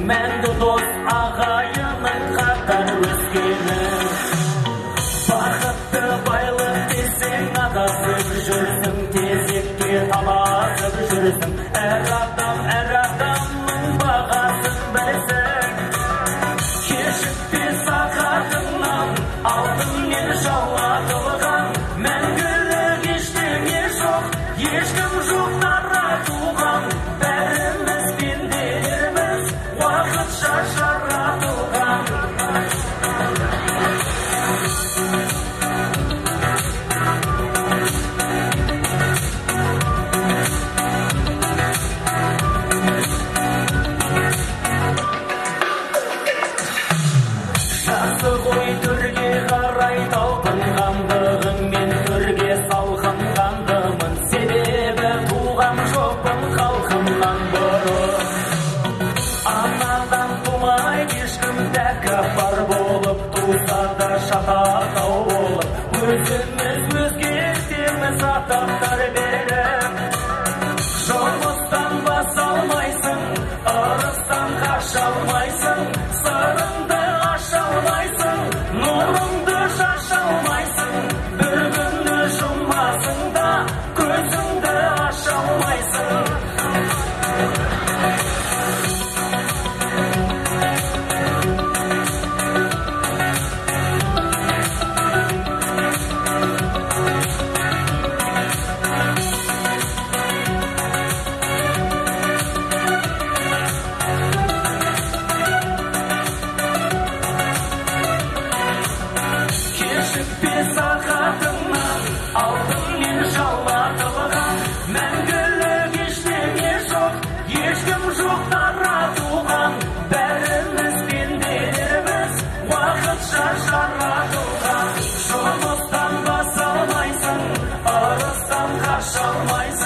мәңгі дос ағайының қатар өскенің. Бақытты байлық десең адасып жүрсің, тезекке таласып жүрсің. Әр адамның бағасын білсің. Кешікпе сағатыңнан алтынмен жауатылған, мәңгілік ештеңе жоқ, ешкім жоқ таратылған. Бәріміз пенделерміз, уақытша жаратылған. Жақсы ғой төрге қарай талпынғандығыңмен, төрге салқынғандымын, себебі туғам жоқпын халқымнан бұрын. Анадан тумай ешкім тәкаппар болып, туса да шатақтау болып, өзіміз өзгертеміз атақтар беріп. Жұмыстан бас алмайсың, ырыстан қаша алмайсың, сырыңды аша алмайсың, нұрыңды шаша алмайсың. Bir күні жұмасың да көзіңді аша алмайсың. Кешікпе сағатыңнан алтынмен жауатылған, мәңгілік ештеңе жоқ, ешкім жоқ таратылған. Бәріміз пенделерміз, уақытша жаратылған. Жұмыстан бас алмайсың, ырыстан қаша алмайсың.